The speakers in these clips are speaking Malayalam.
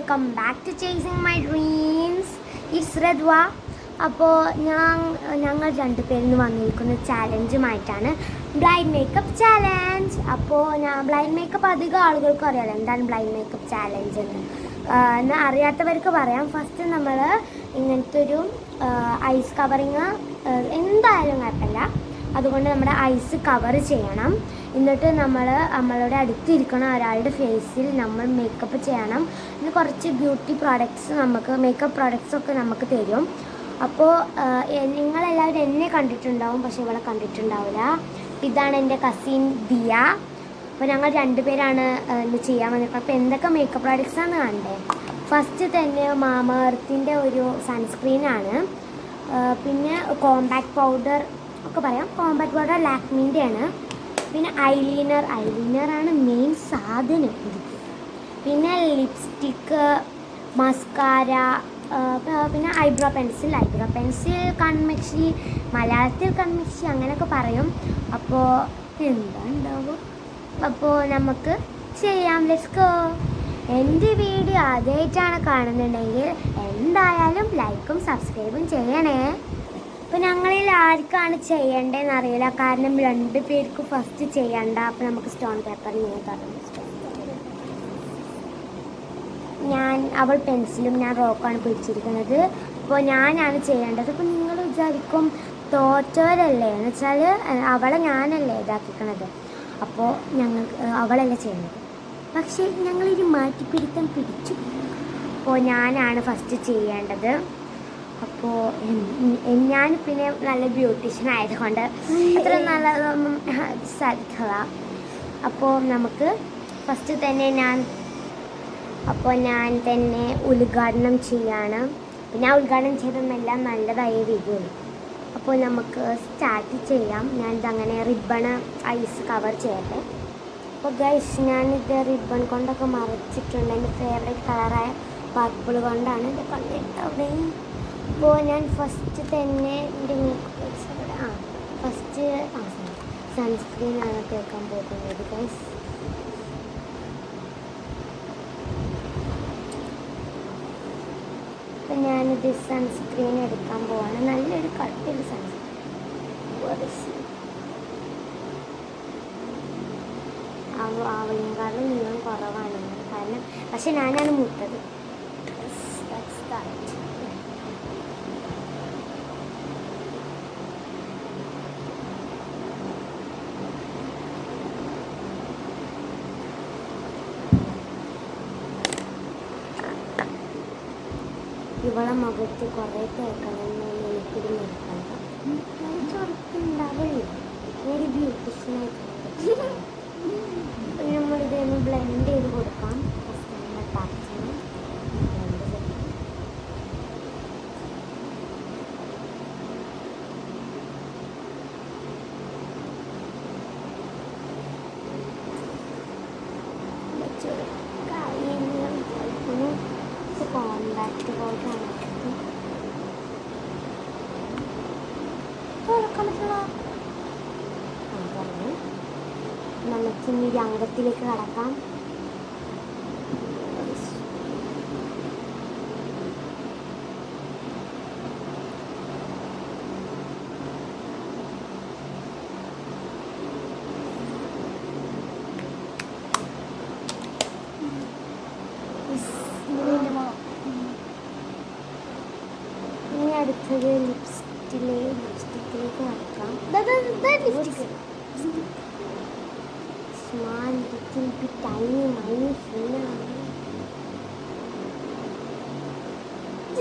Welcome back to chasing my dreams. It's Radwa. അപ്പോൾ ഞങ്ങൾ രണ്ടുപേരിന്ന് വന്നിരിക്കുന്ന ചാലഞ്ചുമായിട്ടാണ് ബ്ലൈൻഡ് മേക്കപ്പ് ചാലഞ്ച്. അപ്പോൾ ബ്ലൈൻഡ് മേക്കപ്പ് അധികം ആളുകൾക്കും അറിയാമല്ലോ എന്താണ് ബ്ലൈൻഡ് മേക്കപ്പ് ചാലഞ്ച് എന്ന് അറിയാത്തവർക്ക് പറയാം. ഫസ്റ്റ് നമ്മൾ ഇങ്ങനത്തെ ഒരു ഐസ് കവറിങ് എന്തായാലും കുഴപ്പമില്ല, അതുകൊണ്ട് നമ്മുടെ ഐസ് കവർ ചെയ്യണം. എന്നിട്ട് നമ്മളുടെ അടുത്തിരിക്കുന്ന ഒരാളുടെ ഫേസിൽ നമ്മൾ മേക്കപ്പ് ചെയ്യണം. പിന്നെ കുറച്ച് ബ്യൂട്ടി പ്രോഡക്ട്സ് മേക്കപ്പ് പ്രോഡക്ട്സ് ഒക്കെ നമുക്ക് തരും. അപ്പോൾ നിങ്ങളെല്ലാവരും എന്നെ കണ്ടിട്ടുണ്ടാവും, പക്ഷെ ഇവളെ കണ്ടിട്ടുണ്ടാവില്ല. ഇതാണ് എൻ്റെ കസിൻ ദിയ. അപ്പോൾ ഞങ്ങൾ രണ്ടുപേരാണ് ഇന്ന് ചെയ്യാൻ വന്നിരിക്കുന്നത്. അപ്പോൾ എന്തൊക്കെ മേക്കപ്പ് പ്രോഡക്ട്സാണ് കണ്ടേ? ഫസ്റ്റ് തന്നെ മാമ എർത്തിൻ്റെ ഒരു സൺസ്ക്രീനാണ്. പിന്നെ കോമ്പാക്ട് പൗഡർ ഒക്കെ പറയാം. കോമ്പാക്ട് പൗഡർ ലാക്മീൻ്റെയാണ്. പിന്നെ ഐലൈനറാണ് മെയിൻ സാധനം. പിന്നെ ലിപ്സ്റ്റിക്ക്, മസ്കാര, പിന്നെ ഐബ്രോ പെൻസിൽ കൺമഷി, മലയാളത്തിൽ കൺമഷി അങ്ങനെയൊക്കെ പറയും. അപ്പോൾ എന്താ ഉണ്ടാവും? അപ്പോൾ നമുക്ക് ചെയ്യാം. Let's go. എൻ്റെ വീഡിയോ ആദ്യമായിട്ടാണ് കാണുന്നുണ്ടെങ്കിൽ എന്തായാലും ലൈക്കും സബ്സ്ക്രൈബും ചെയ്യണേ. അപ്പോൾ ഞങ്ങളിൽ ആർക്കാണ് ചെയ്യേണ്ടതെന്ന് അറിയില്ല, കാരണം 2 പേർക്ക് ഫസ്റ്റ് ചെയ്യണ്ട. അപ്പോൾ നമുക്ക് സ്റ്റോൺ പേപ്പർ അവൾ പെൻസിലും ഞാൻ റോക്കാണ് പിടിച്ചിരിക്കുന്നത്. അപ്പോൾ ഞാനാണ് ചെയ്യേണ്ടത്. അപ്പോൾ നിങ്ങൾ വിചാരിക്കും തോറ്റവരല്ലേ എന്ന് വെച്ചാൽ അവളെ ഞാനല്ലേ ഇതാക്കിക്കണത്, അപ്പോൾ അവളല്ലേ ചെയ്യേണ്ടത്. പക്ഷേ ഞങ്ങളിത് മാറ്റിപ്പിടുത്തം പിടിച്ചു. അപ്പോൾ ഞാനാണ് ഫസ്റ്റ് ചെയ്യേണ്ടത്. അപ്പോൾ ഞാൻ പിന്നെ നല്ല ബ്യൂട്ടീഷ്യൻ ആയതുകൊണ്ട് അത്ര നല്ലതൊന്നും സാധിക്കില്ല. അപ്പോൾ നമുക്ക് ഫസ്റ്റ് തന്നെ ഞാൻ ഉദ്ഘാടനം ചെയ്യാണ്. പിന്നെ ആ ഉദ്ഘാടനം ചെയ്തതെല്ലാം നല്ലതായി വരും. അപ്പോൾ നമുക്ക് സ്റ്റാർട്ട് ചെയ്യാം. ഞാനിതങ്ങനെ റിബണ് ഐസ് കവർ ചെയ്യട്ടെ. അപ്പോൾ ഗൈസ്, ഞാനിത് റിബൺ കൊണ്ടൊക്കെ മറച്ചിട്ടുണ്ട്. എൻ്റെ ഫേവറേറ്റ് കളറായ പർപ്പിൾ കൊണ്ടാണ് ഇത് കണ്ടിട്ട്. അപ്പോൾ ഞാൻ ഫസ്റ്റ് തന്നെ എൻ്റെ മേക്കപ്പ് ഫസ്റ്റ് സൺസ്ക്രീനാണ് തേക്കാൻ പോകുന്നത് ഗൈസ്. അപ്പം ഞാനിത് സൺസ്ക്രീൻ എടുക്കാൻ പോവാണ്. നല്ലൊരു കട്ടിയുള്ള സൺസ്ക്രീൻ. അവളിനെക്കാളും നീളം കുറവാണ്, കാരണം പക്ഷെ ഞാനാണ് മൂത്തത്. ഇവളെ മുഖത്ത് കുറേ തേക്കണമെന്ന് എനിക്കൊരു നിർബന്ധം. ചൊറക്കുണ്ടാവില്ല, ഒരു ബ്യൂട്ടീഷ്യനായിട്ടുണ്ട്. നമ്മളിതൊന്ന് ബ്ലെൻഡ് ചെയ്ത് കൊടുക്കാം. കോമ്പാക്ട് പൗഡറാണ് നമുക്കിനി ഈ അംഗത്തിലേക്ക് കടക്കാം. ഇനി അടുത്തത് ലിപ്സ്റ്റിക്കിലേക്ക് നടക്കാം. Small, little bit tiny, minus ആണ്.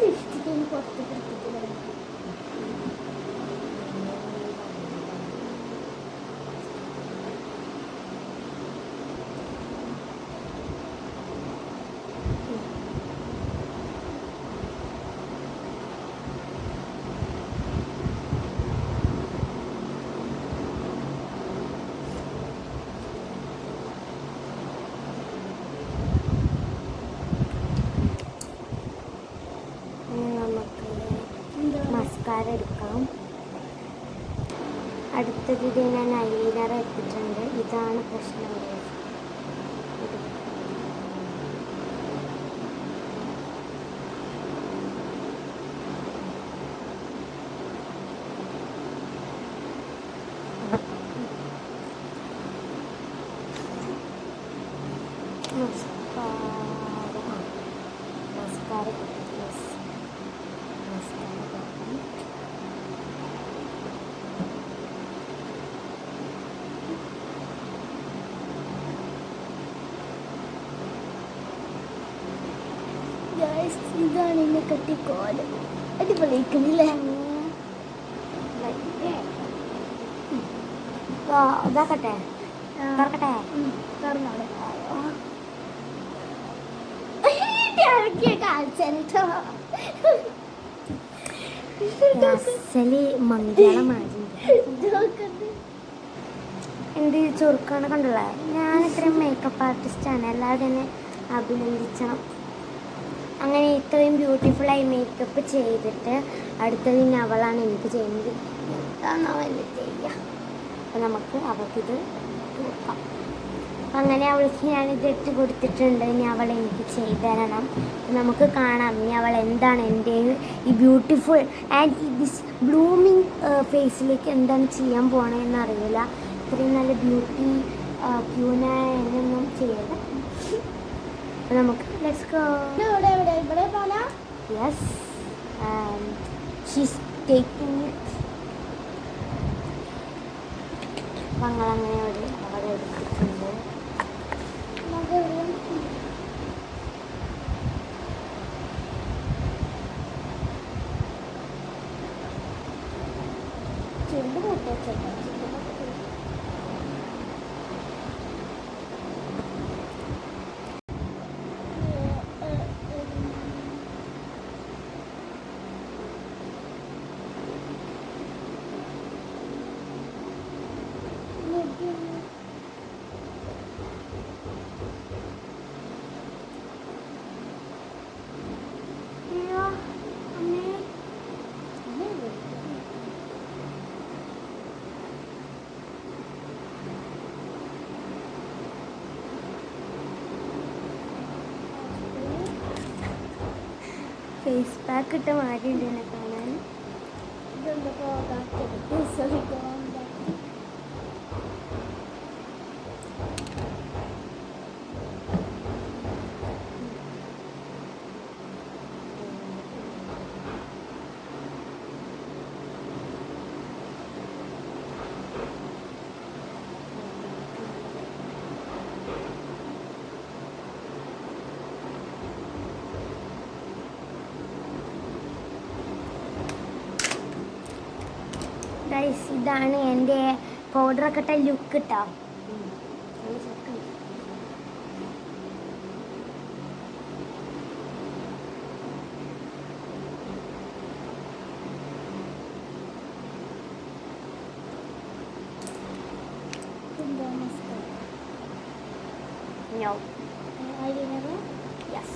ലിപ്സ്റ്റിക്കിന് പുറത്ത് കൊടുത്തിട്ട് മസ്കാര എടുക്കാം. അടുത്തത് ഇത് ഞാൻ ഐലൈനർ എടുത്തിട്ടുണ്ട്. ഇതാണ് പ്രശ്നം. മസ്കാര ഇതാണ് എന്നെ കെട്ടിക്കോല് അടിപൊളിക്കുന്നില്ലേ ഇതാക്കട്ടെ തുറക്കട്ടെ മംഗളമായി എന്ത് ചുരുക്കാണ് കണ്ടുള്ള ഞാൻ ഇത്രയും മേക്കപ്പ് ആർട്ടിസ്റ്റാണ് എല്ലാവരും എന്നെ അഭിനന്ദിക്കണം. അങ്ങനെ ഇത്രയും ബ്യൂട്ടിഫുള്ളായി മേക്കപ്പ് ചെയ്തിട്ട് അടുത്തത് ഇനി അവളാണ് എനിക്ക് ചെയ്യുന്നത്. എന്താണെന്നവല്ലേ ചെയ്യുക. അപ്പം നമുക്ക് അവൾക്കിത് നോക്കാം. അങ്ങനെ അവൾക്ക് ഞാനിത് ഇട്ട് കൊടുത്തിട്ടുണ്ട്. ഇനി അവൾ എനിക്ക് ചെയ്തു തരണം. നമുക്ക് കാണാം ഇനി അവൾ എന്താണ് എൻ്റെ ഈ ബ്യൂട്ടിഫുൾ ആൻഡ് ഈ ദിസ് ബ്ലൂമിങ് ഫേസിലേക്ക് എന്താണ് ചെയ്യാൻ പോകണമെന്ന് അറിയില്ല. ഇത്രയും നല്ല ബ്യൂട്ടി ക്യൂന എന്നൊന്നും ചെയ്യരുത്. അപ്പോൾ നമുക്ക് let's go. Yes and she's taking it. അപ്പം ഞങ്ങളങ്ങനെ അവിടെ എടുത്തിട്ടുണ്ട്. ചെണ്ട് കൂട്ടി ഫേസ് പാക്ക് ഇട്ട് മാറ്റിയിട്ട് എന്നെ കാണാൻ. ഗൈസ് ഇതാണ് എൻ്റെ പൗഡറൊക്കെ ഇട്ട ലുക്ക് കേട്ടോ. No. Eyeliner? Yes.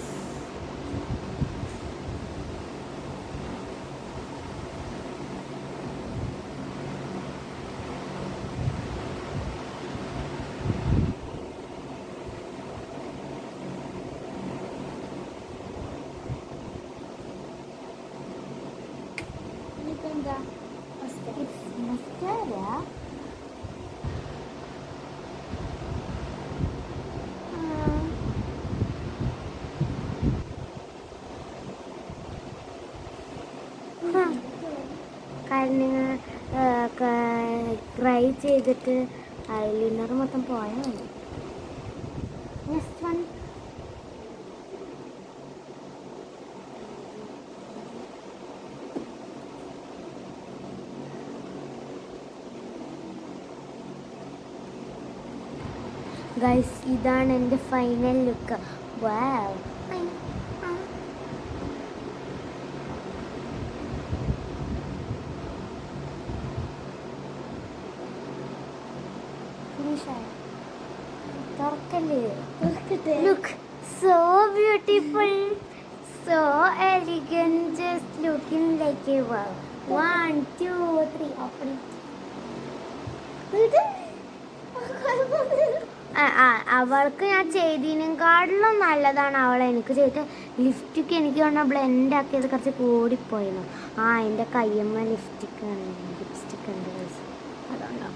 It's mascara. കാരണം ട്രൈ ചെയ്തിട്ട് ഐലൈനർ മൊത്തം പോയാൽ മതി. Next one. ഗൈസ് ഇതാണ് എൻ്റെ final look. Wow. Look, so beautiful, so elegant, just looking like a wow. 1, 2, 3, open. അവൾക്ക് ഞാൻ ചെയ്തതിനെക്കാട്ടിലും നല്ലതാണ് അവൾ എനിക്ക് ചെയ്തിട്ട്. ലിപ്സ്റ്റിക്ക് എനിക്ക് പറഞ്ഞാൽ ബ്ലെൻഡ് ആക്കിയത് കുറച്ച് കൂടിപ്പോയിരുന്നു. എൻ്റെ കയ്യമ്മ ലിപ്സ്റ്റിക്ക് ഉണ്ട്. അതുകൊണ്ടോ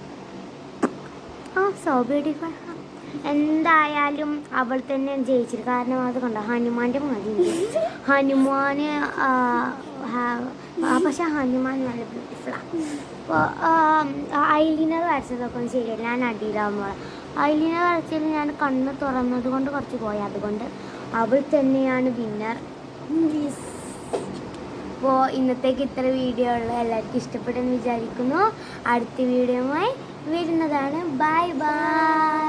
സോ ബ്യൂട്ടിഫുൾ. എന്തായാലും അവൾ തന്നെ ജയിച്ചത്. കാരണം അത് കണ്ടോ ഹനുമാൻ്റെ മതി. ഹനുമാന് പക്ഷെ ഹനുമാൻ നല്ല ബ്യൂട്ടിഫുള്ളാണ്. അപ്പോൾ ഐലീനർ വരച്ചതൊക്കെ ഒന്ന് ശരിയല്ല, ഞാൻ അടിയിലാവുമ്പോൾ ഐലീനർ വരച്ചതിൽ ഞാൻ കണ്ണ് തുറന്നത് കൊണ്ട് കുറച്ച് പോയി. അതുകൊണ്ട് അവൾ തന്നെയാണ് വിന്നർ. അപ്പോൾ ഇന്നത്തേക്ക് ഇത്ര വീഡിയോ ഉള്ള എല്ലാവർക്കും ഇഷ്ടപ്പെട്ടെന്ന് വിചാരിക്കുന്നു. അടുത്ത വീഡിയോയുമായി വരുന്നതാണ്. Bye bye.